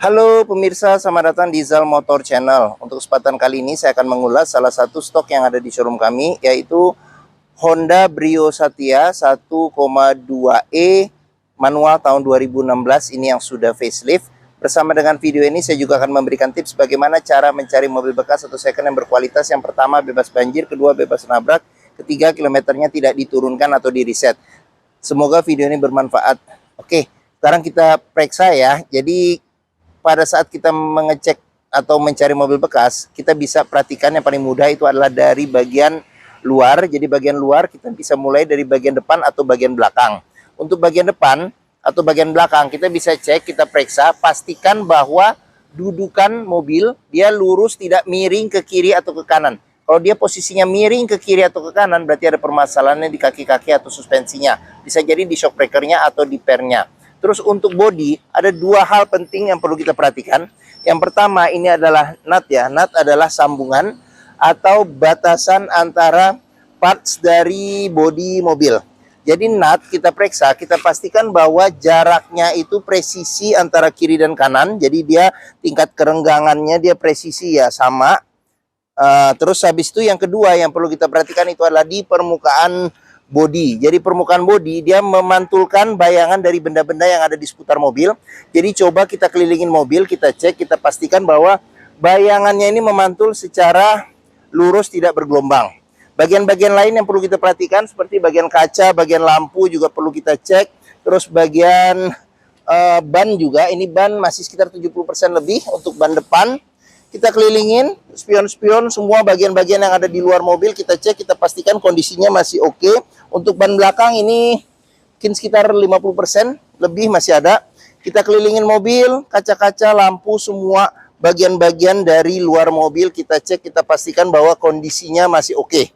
Halo pemirsa, selamat datang di Zal Motor Channel. Untuk kesempatan kali ini saya akan mengulas salah satu stok yang ada di showroom kami, yaitu Honda Brio Satya 1,2E manual tahun 2016 ini yang sudah facelift. Bersama dengan video ini saya juga akan memberikan tips bagaimana cara mencari mobil bekas atau second yang berkualitas. Yang pertama bebas banjir, kedua bebas nabrak, ketiga kilometernya tidak diturunkan atau di reset. Semoga video ini bermanfaat. Oke, sekarang kita periksa ya. Jadi pada saat kita mengecek atau mencari mobil bekas, kita bisa perhatikan yang paling mudah itu adalah dari bagian luar. Jadi bagian luar kita bisa mulai dari bagian depan atau bagian belakang. Untuk bagian depan atau bagian belakang kita bisa cek, kita periksa, pastikan bahwa dudukan mobil dia lurus, tidak miring ke kiri atau ke kanan. Kalau dia posisinya miring ke kiri atau ke kanan, berarti ada permasalahannya di kaki-kaki atau suspensinya. Bisa jadi di shock breakernya atau di pernya. Terus untuk bodi, ada dua hal penting yang perlu kita perhatikan. Yang pertama ini adalah nut ya. Nut adalah sambungan atau batasan antara parts dari bodi mobil. Jadi nut kita periksa, kita pastikan bahwa jaraknya itu presisi antara kiri dan kanan. Jadi dia tingkat kerenggangannya dia presisi ya sama. Terus habis itu yang kedua yang perlu kita perhatikan itu adalah di permukaan bodi. Jadi permukaan bodi dia memantulkan bayangan dari benda-benda yang ada di seputar mobil. Jadi coba kita kelilingin mobil, kita cek, kita pastikan bahwa bayangannya ini memantul secara lurus, tidak bergelombang. Bagian-bagian lain yang perlu kita perhatikan seperti bagian kaca, bagian lampu juga perlu kita cek. Terus bagian ban juga, ini ban masih sekitar 70% lebih untuk ban depan. Kita kelilingin spion-spion semua bagian-bagian yang ada di luar mobil, kita cek, kita pastikan kondisinya masih oke. Untuk ban belakang ini mungkin sekitar 50% lebih masih ada. Kita kelilingin mobil, kaca-kaca, lampu, semua bagian-bagian dari luar mobil kita cek, kita pastikan bahwa kondisinya masih oke.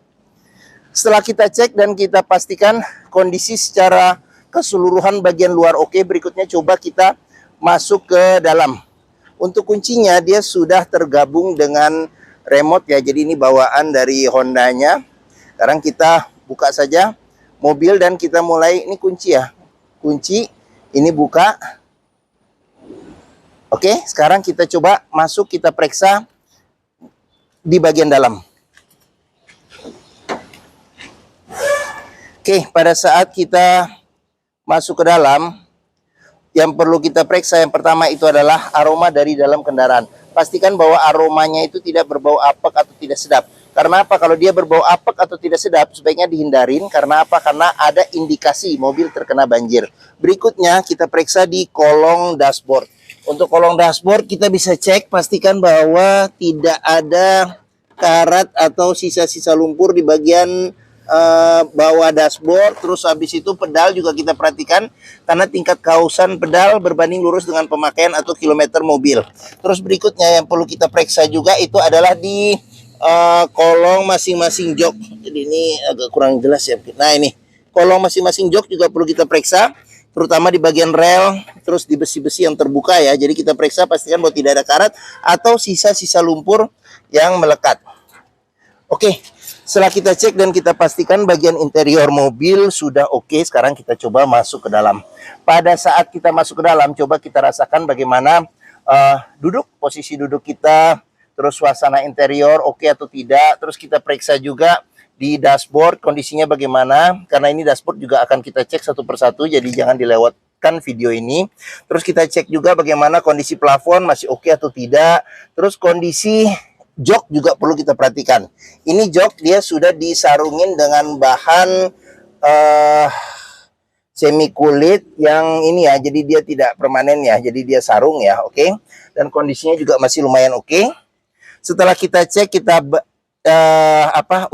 Setelah kita cek dan kita pastikan kondisi secara keseluruhan bagian luar oke, berikutnya coba kita masuk ke dalam. Untuk kuncinya dia sudah tergabung dengan remote ya. Jadi ini bawaan dari Hondanya. Sekarang kita buka saja mobil dan kita mulai. Ini kunci ya. Kunci ini buka. Oke, sekarang kita coba masuk, kita periksa di bagian dalam. Oke, pada saat kita masuk ke dalam, yang perlu kita periksa yang pertama itu adalah aroma dari dalam kendaraan. Pastikan bahwa aromanya itu tidak berbau apek atau tidak sedap. Karena apa? Kalau dia berbau apek atau tidak sedap, sebaiknya dihindarin. Karena apa? Karena ada indikasi mobil terkena banjir. Berikutnya kita periksa di kolong dashboard. Untuk kolong dashboard kita bisa cek, pastikan bahwa tidak ada karat atau sisa-sisa lumpur di bagian bawah dashboard. Terus habis itu pedal juga kita perhatikan karena tingkat kausan pedal berbanding lurus dengan pemakaian atau kilometer mobil. Terus berikutnya yang perlu kita periksa juga itu adalah di kolong masing-masing jok. Jadi ini agak kurang jelas ya. Nah ini kolong masing-masing jok juga perlu kita periksa, terutama di bagian rel, terus di besi-besi yang terbuka ya. Jadi kita periksa, pastikan bahwa tidak ada karat atau sisa-sisa lumpur yang melekat. Oke, setelah kita cek dan kita pastikan bagian interior mobil sudah oke, sekarang kita coba masuk ke dalam. Pada saat kita masuk ke dalam, coba kita rasakan bagaimana duduk, posisi duduk kita, terus suasana interior oke atau tidak. Terus kita periksa juga di dashboard kondisinya bagaimana, karena ini dashboard juga akan kita cek satu persatu, jadi jangan dilewatkan video ini. Terus kita cek juga bagaimana kondisi plafon masih oke atau tidak. Terus kondisi jok juga perlu kita perhatikan. Ini jok dia sudah disarungin dengan bahan semi kulit yang ini ya, jadi dia tidak permanen ya, jadi dia sarung ya, oke. Dan kondisinya juga masih lumayan oke. Setelah kita cek, kita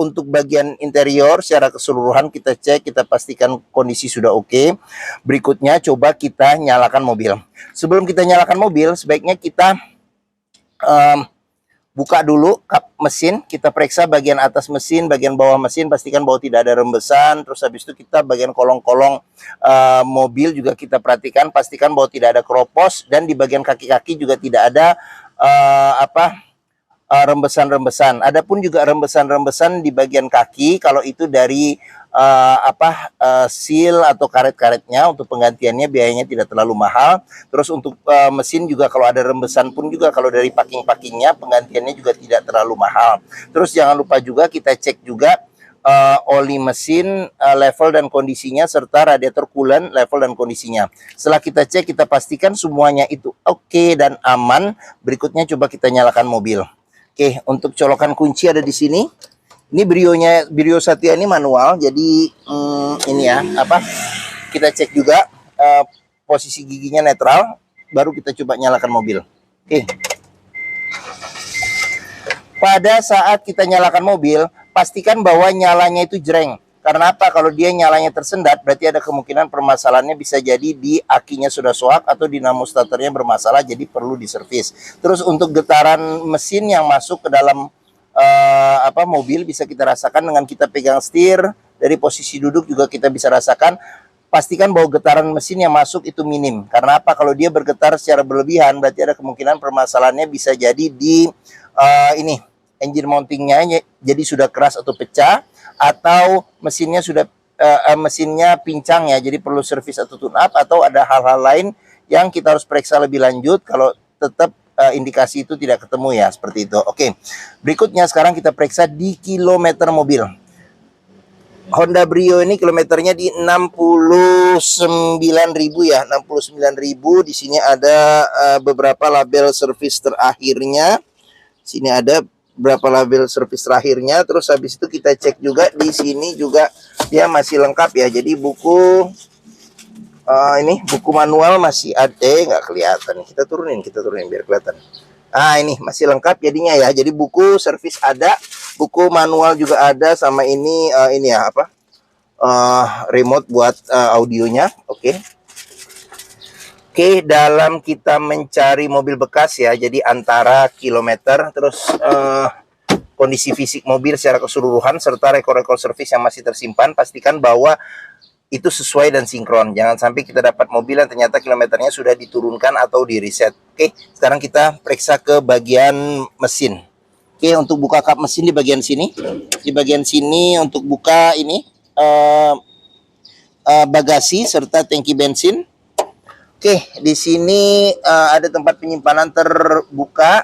untuk bagian interior secara keseluruhan kita cek, kita pastikan kondisi sudah oke. Berikutnya coba kita nyalakan mobil. Sebelum kita nyalakan mobil, sebaiknya kita buka dulu kap mesin, kita periksa bagian atas mesin, bagian bawah mesin, pastikan bahwa tidak ada rembesan. Terus habis itu kita bagian kolong-kolong mobil juga kita perhatikan, pastikan bahwa tidak ada keropos, dan di bagian kaki-kaki juga tidak ada rembesan-rembesan. Adapun juga rembesan-rembesan di bagian kaki, kalau itu dari seal atau karet-karetnya, untuk penggantiannya biayanya tidak terlalu mahal. Terus untuk mesin juga kalau ada rembesan pun juga kalau dari packing-packingnya penggantiannya juga tidak terlalu mahal. Terus jangan lupa juga kita cek juga oli mesin, level dan kondisinya, serta radiator coolant level dan kondisinya. Setelah kita cek, kita pastikan semuanya itu oke dan aman. Berikutnya coba kita nyalakan mobil. Oke, untuk colokan kunci ada di sini. Ini Brio Satya ini manual, jadi ini ya, kita cek juga posisi giginya netral, baru kita coba nyalakan mobil. Oke. Pada saat kita nyalakan mobil, pastikan bahwa nyalanya itu jreng. Karena apa? Kalau dia nyalanya tersendat, berarti ada kemungkinan permasalahannya bisa jadi di akinya sudah soak atau dinamo starternya bermasalah, jadi perlu diservis. Terus untuk getaran mesin yang masuk ke dalam mobil bisa kita rasakan dengan kita pegang setir. Dari posisi duduk juga kita bisa rasakan. Pastikan bahwa getaran mesin yang masuk itu minim. Karena apa? Kalau dia bergetar secara berlebihan, berarti ada kemungkinan permasalahannya bisa jadi di engine mountingnya jadi sudah keras atau pecah, atau mesinnya sudah mesinnya pincang ya, jadi perlu servis atau tune up, atau ada hal-hal lain yang kita harus periksa lebih lanjut kalau tetap indikasi itu tidak ketemu ya, seperti itu. Oke, berikutnya sekarang kita periksa di kilometer mobil. Honda Brio ini kilometernya di 69.000 ya, 69.000. Di sini ada beberapa label servis terakhirnya. Sini ada berapa label servis terakhirnya. Terus habis itu kita cek juga di sini juga dia masih lengkap ya. Jadi buku ini buku manual masih ada, nggak kelihatan. Kita turunin biar kelihatan. Nah, ini masih lengkap jadinya ya. Jadi buku servis ada, buku manual juga ada, sama ini ya remote buat audionya. Oke. Oke, dalam kita mencari mobil bekas ya, jadi antara kilometer, terus kondisi fisik mobil secara keseluruhan, serta rekor-rekor servis yang masih tersimpan, pastikan bahwa itu sesuai dan sinkron. Jangan sampai kita dapat mobil yang ternyata kilometernya sudah diturunkan atau di reset. Oke, sekarang kita periksa ke bagian mesin. Oke, untuk buka kap mesin di bagian sini. Di bagian sini untuk buka ini bagasi serta tangki bensin. Oke, di sini ada tempat penyimpanan terbuka,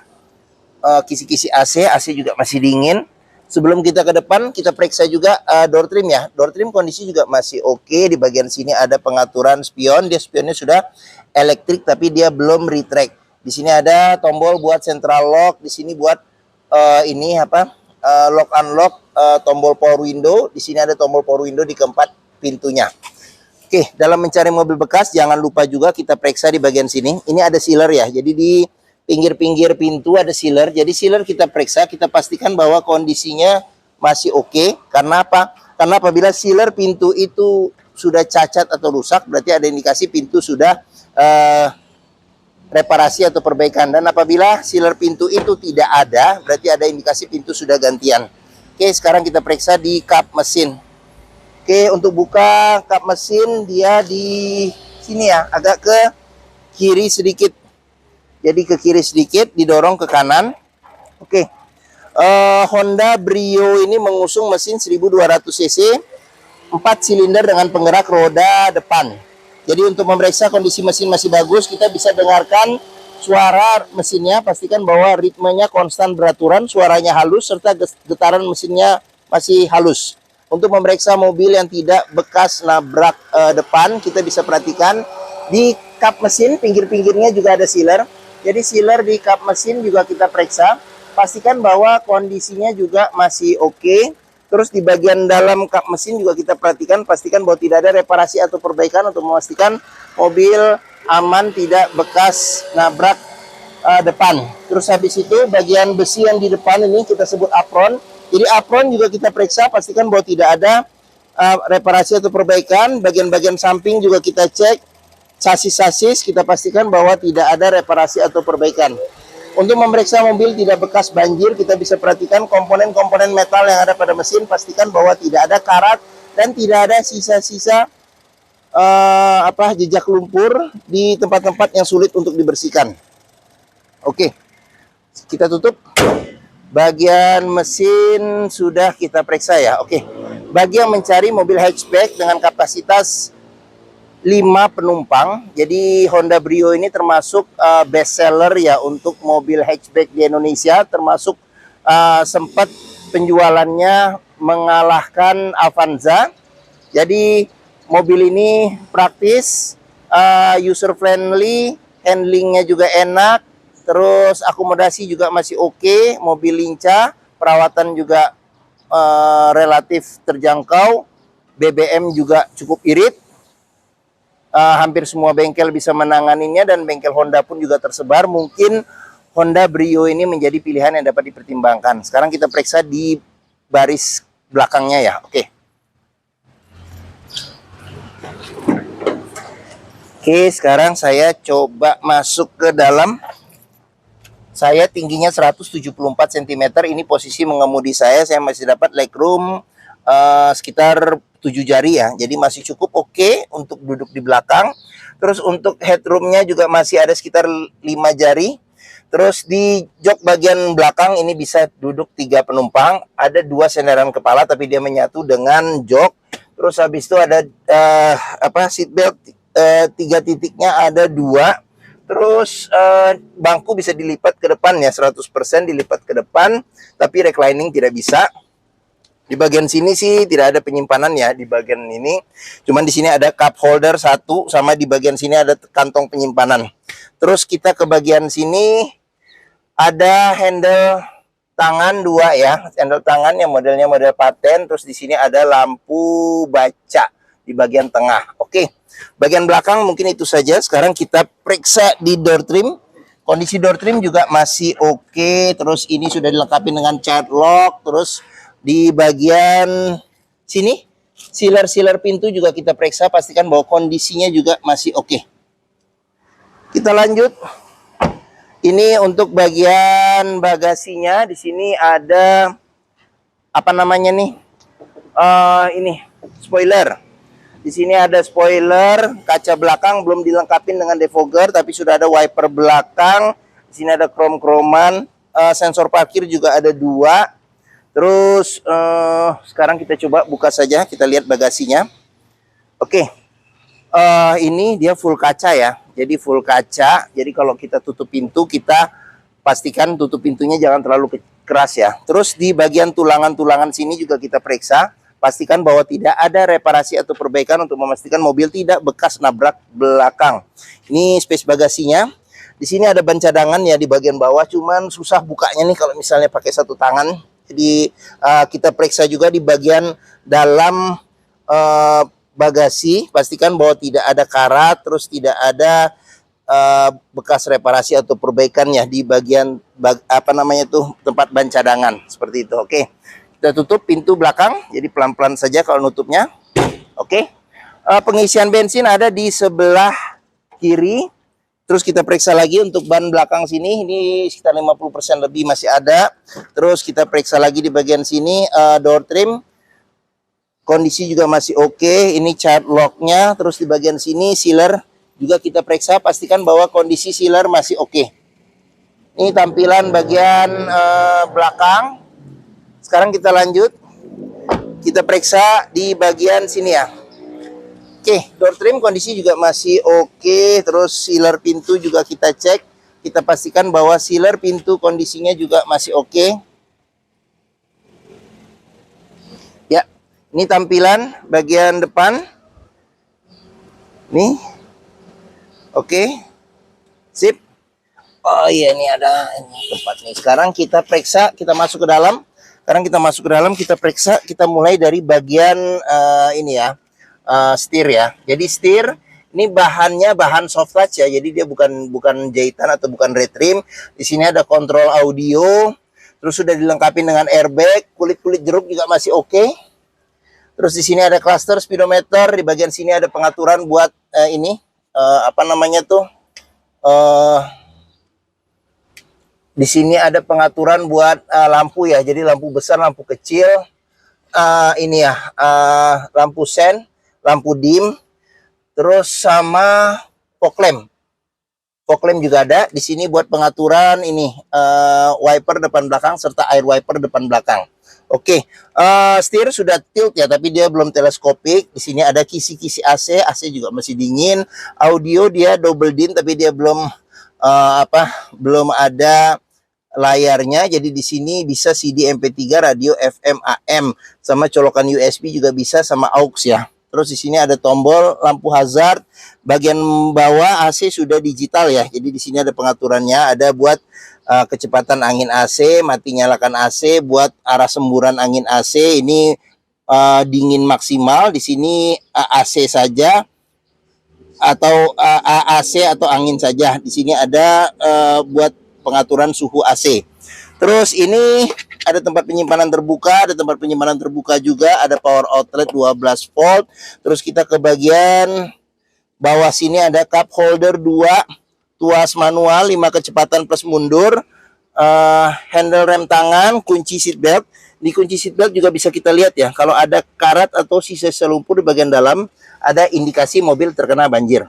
kisi-kisi AC. AC juga masih dingin. Sebelum kita ke depan, kita periksa juga door trim ya. Door trim kondisi juga masih oke. Di bagian sini ada pengaturan spion. Dia spionnya sudah elektrik, tapi dia belum retract. Di sini ada tombol buat central lock. Di sini buat lock unlock, tombol power window. Di sini ada tombol power window di keempat pintunya. Oke, dalam mencari mobil bekas, jangan lupa juga kita periksa di bagian sini. Ini ada sealer ya. Jadi di pinggir-pinggir pintu ada sealer. Jadi sealer kita periksa, kita pastikan bahwa kondisinya masih oke. Karena apa? Karena apabila sealer pintu itu sudah cacat atau rusak, berarti ada indikasi pintu sudah reparasi atau perbaikan. Dan apabila sealer pintu itu tidak ada, berarti ada indikasi pintu sudah gantian. Oke, sekarang kita periksa di kap mesin. Oke, untuk buka kap mesin dia di sini ya, agak ke kiri sedikit. Jadi ke kiri sedikit, didorong ke kanan. Oke. Honda Brio ini mengusung mesin 1200 cc, 4 silinder dengan penggerak roda depan. Jadi untuk memeriksa kondisi mesin masih bagus, kita bisa dengarkan suara mesinnya, pastikan bahwa ritmenya konstan beraturan, suaranya halus, serta getaran mesinnya masih halus. Untuk memeriksa mobil yang tidak bekas nabrak depan, kita bisa perhatikan di kap mesin, pinggir-pinggirnya juga ada sealer. Jadi sealer di kap mesin juga kita periksa, pastikan bahwa kondisinya juga masih oke. Terus di bagian dalam kap mesin juga kita perhatikan, pastikan bahwa tidak ada reparasi atau perbaikan untuk memastikan mobil aman, tidak bekas nabrak depan. Terus habis itu bagian besi yang di depan ini kita sebut apron. Jadi apron juga kita periksa, pastikan bahwa tidak ada reparasi atau perbaikan. Bagian-bagian samping juga kita cek. Sasis-sasis kita pastikan bahwa tidak ada reparasi atau perbaikan. Untuk memeriksa mobil tidak bekas banjir, kita bisa perhatikan komponen-komponen metal yang ada pada mesin, pastikan bahwa tidak ada karat dan tidak ada sisa-sisa jejak lumpur di tempat-tempat yang sulit untuk dibersihkan. Oke, kita tutup. Bagian mesin sudah kita periksa ya. Oke. Bagi yang mencari mobil hatchback dengan kapasitas 5 penumpang, jadi Honda Brio ini termasuk best seller ya untuk mobil hatchback di Indonesia, termasuk sempat penjualannya mengalahkan Avanza. Jadi mobil ini praktis, user friendly, handlingnya juga enak, terus akomodasi juga masih oke, mobil lincah, perawatan juga relatif terjangkau, BBM juga cukup irit. Hampir semua bengkel bisa menanganinya dan bengkel Honda pun juga tersebar. Mungkin Honda Brio ini menjadi pilihan yang dapat dipertimbangkan. Sekarang kita periksa di baris belakangnya ya. Oke, sekarang saya coba masuk ke dalam. Saya tingginya 174 cm, ini posisi mengemudi saya masih dapat legroom sekitar 7 jari ya. Jadi masih cukup oke untuk duduk di belakang. Terus untuk headroomnya juga masih ada sekitar 5 jari. Terus di jok bagian belakang ini bisa duduk 3 penumpang. Ada 2 sandaran kepala tapi dia menyatu dengan jok. Terus habis itu ada seat belt 3 titiknya ada 2. Terus bangku bisa dilipat ke depan ya, 100% dilipat ke depan, tapi reclining tidak bisa. Di bagian sini sih tidak ada penyimpanan ya di bagian ini. Cuman di sini ada cup holder 1 sama di bagian sini ada kantong penyimpanan. Terus kita ke bagian sini ada handle tangan 2 ya, handle tangan yang modelnya model paten. Terus di sini ada lampu baca di bagian tengah. Oke. Bagian belakang mungkin itu saja. Sekarang kita periksa di door trim. Kondisi door trim juga masih oke. Terus ini sudah dilengkapi dengan child lock. Terus di bagian sini sealer pintu juga kita periksa, pastikan bahwa kondisinya juga masih oke. Kita lanjut. Ini untuk bagian bagasinya. Di sini ada apa namanya nih? Ini spoiler. Di sini ada spoiler, kaca belakang belum dilengkapi dengan defogger, tapi sudah ada wiper belakang. Di sini ada krom-kroman, sensor parkir juga ada 2. Terus sekarang kita coba buka saja, kita lihat bagasinya. Oke, ini dia full kaca ya, jadi full kaca. Jadi kalau kita tutup pintu, kita pastikan tutup pintunya jangan terlalu keras ya. Terus di bagian tulangan-tulangan sini juga kita periksa. Pastikan bahwa tidak ada reparasi atau perbaikan untuk memastikan mobil tidak bekas nabrak belakang. Ini space bagasinya. Di sini ada ban cadangan ya di bagian bawah, cuman susah bukanya nih kalau misalnya pakai satu tangan. Jadi kita periksa juga di bagian dalam bagasi, pastikan bahwa tidak ada karat, terus tidak ada bekas reparasi atau perbaikan ya di bagian tempat ban cadangan seperti itu. Oke. Kita tutup pintu belakang, jadi pelan-pelan saja kalau nutupnya. Oke. Pengisian bensin ada di sebelah kiri. Terus kita periksa lagi untuk ban belakang sini, ini sekitar 50% lebih masih ada. Terus kita periksa lagi di bagian sini, door trim. Kondisi juga masih oke. Ini child lock-nya. Terus di bagian sini sealer juga kita periksa, pastikan bahwa kondisi sealer masih oke. Ini tampilan bagian belakang. Sekarang kita lanjut, kita periksa di bagian sini ya. Oke, door trim kondisi juga masih oke. Terus sealer pintu juga kita cek, kita pastikan bahwa sealer pintu kondisinya juga masih oke. Ya, ini tampilan bagian depan. Nih, oke, sip. Oh iya, ini ada tempat nih. Sekarang kita periksa, kita masuk ke dalam. Sekarang kita masuk ke dalam, kita periksa, kita mulai dari bagian ini ya, setir ya. Jadi setir ini bahannya bahan soft touch ya, jadi dia bukan jahitan atau bukan red trim. Di sini ada kontrol audio, terus sudah dilengkapi dengan airbag, kulit jeruk juga masih oke. Terus di sini ada cluster speedometer, di bagian sini ada pengaturan buat di sini ada pengaturan buat lampu ya, jadi lampu besar, lampu kecil, lampu sen, lampu dim, terus sama fog lamp. Fog lamp juga ada. Di sini buat pengaturan ini wiper depan belakang serta air wiper depan belakang. Oke, setir sudah tilt ya, tapi dia belum teleskopik. Di sini ada kisi-kisi AC, AC juga masih dingin. Audio dia double din, tapi dia belum belum ada layarnya. Jadi di sini bisa CD MP3, radio FM AM, sama colokan USB juga bisa, sama aux ya. Terus di sini ada tombol lampu hazard. Bagian bawah AC sudah digital ya. Jadi di sini ada pengaturannya, ada buat kecepatan angin AC, mati nyalakan AC, buat arah semburan angin AC. Ini dingin maksimal. Di sini AC saja atau AC atau angin saja. Di sini ada buat pengaturan suhu AC. Terus ini ada tempat penyimpanan terbuka, ada tempat penyimpanan terbuka juga, ada power outlet 12 volt. Terus kita ke bagian bawah sini ada cup holder 2, tuas manual 5 kecepatan plus mundur, handle rem tangan, kunci seat belt. Di kunci seat belt juga bisa kita lihat ya, kalau ada karat atau sisa selumpur di bagian dalam, ada indikasi mobil terkena banjir.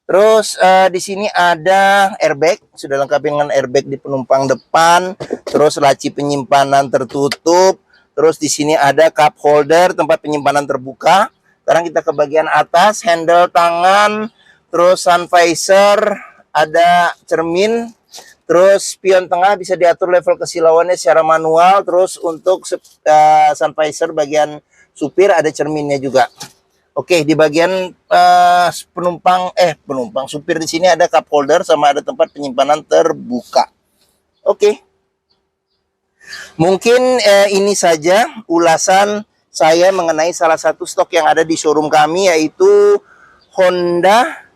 Terus di sini ada airbag, sudah lengkap dengan airbag di penumpang depan. Terus laci penyimpanan tertutup. Terus di sini ada cup holder, tempat penyimpanan terbuka. Sekarang kita ke bagian atas, handle tangan, terus sun visor, ada cermin. Terus spion tengah bisa diatur level kesilauannya secara manual. Terus untuk sun visor bagian supir ada cerminnya juga. Oke, di bagian penumpang supir di sini ada cup holder sama ada tempat penyimpanan terbuka. Oke. Mungkin ini saja ulasan saya mengenai salah satu stok yang ada di showroom kami, yaitu Honda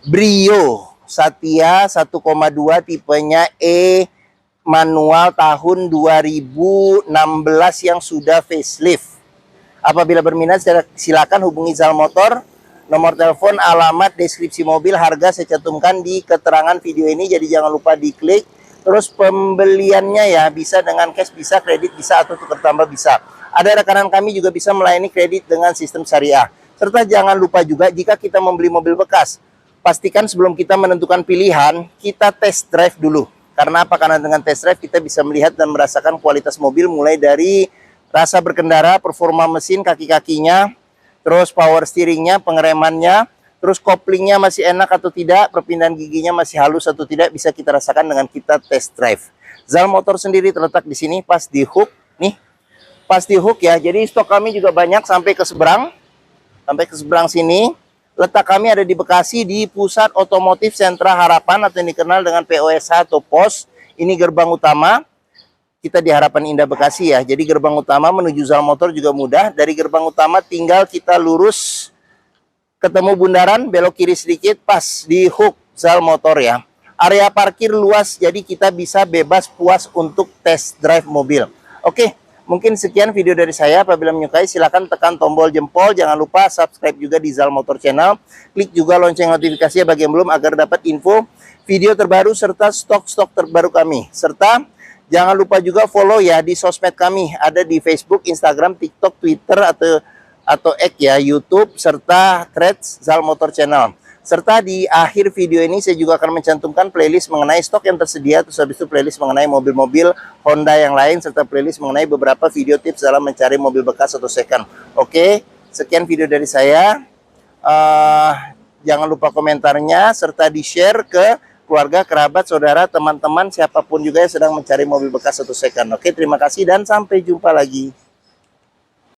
Brio Satya 1,2 tipenya E manual tahun 2016 yang sudah facelift. Apabila berminat silakan hubungi Zal Motor. Nomor telepon, alamat, deskripsi mobil, harga saya cantumkan di keterangan video ini, jadi jangan lupa diklik. Terus pembeliannya ya bisa dengan cash, bisa kredit, bisa atau tukar tambah bisa. Ada rekanan kami juga bisa melayani kredit dengan sistem syariah. Serta jangan lupa juga jika kita membeli mobil bekas, pastikan sebelum kita menentukan pilihan, kita test drive dulu. Karena apa? Karena dengan test drive kita bisa melihat dan merasakan kualitas mobil, mulai dari rasa berkendara, performa mesin, kaki-kakinya, terus power steeringnya, pengeremannya, terus koplingnya masih enak atau tidak, perpindahan giginya masih halus atau tidak, bisa kita rasakan dengan kita test drive. Zal Motor sendiri terletak di sini, pas di hook, nih, pas di hook ya. Jadi stok kami juga banyak sampai ke seberang sini. Letak kami ada di Bekasi, di Pusat Otomotif Sentra Harapan atau yang dikenal dengan POSH atau POS. Ini gerbang utama. Kita di Harapan Indah Bekasi ya. Jadi gerbang utama menuju Zal Motor juga mudah. Dari gerbang utama tinggal kita lurus ketemu bundaran, belok kiri sedikit, pas di hook Zal Motor ya. Area parkir luas, jadi kita bisa bebas puas untuk test drive mobil. Oke, mungkin sekian video dari saya. Apabila menyukai silahkan tekan tombol jempol. Jangan lupa subscribe juga di Zal Motor Channel. Klik juga lonceng notifikasinya bagi yang belum, agar dapat info video terbaru serta stok-stok terbaru kami. Serta jangan lupa juga follow ya di sosmed kami, ada di Facebook, Instagram, TikTok, Twitter atau X ya, YouTube, serta Threads Zal Motor Channel. Serta di akhir video ini saya juga akan mencantumkan playlist mengenai stok yang tersedia, terus habis itu playlist mengenai mobil-mobil Honda yang lain, serta playlist mengenai beberapa video tips dalam mencari mobil bekas atau second. Oke, sekian video dari saya. Jangan lupa komentarnya, serta di-share ke keluarga, kerabat, saudara, teman-teman, siapapun juga yang sedang mencari mobil bekas atau second. Oke, terima kasih dan sampai jumpa lagi.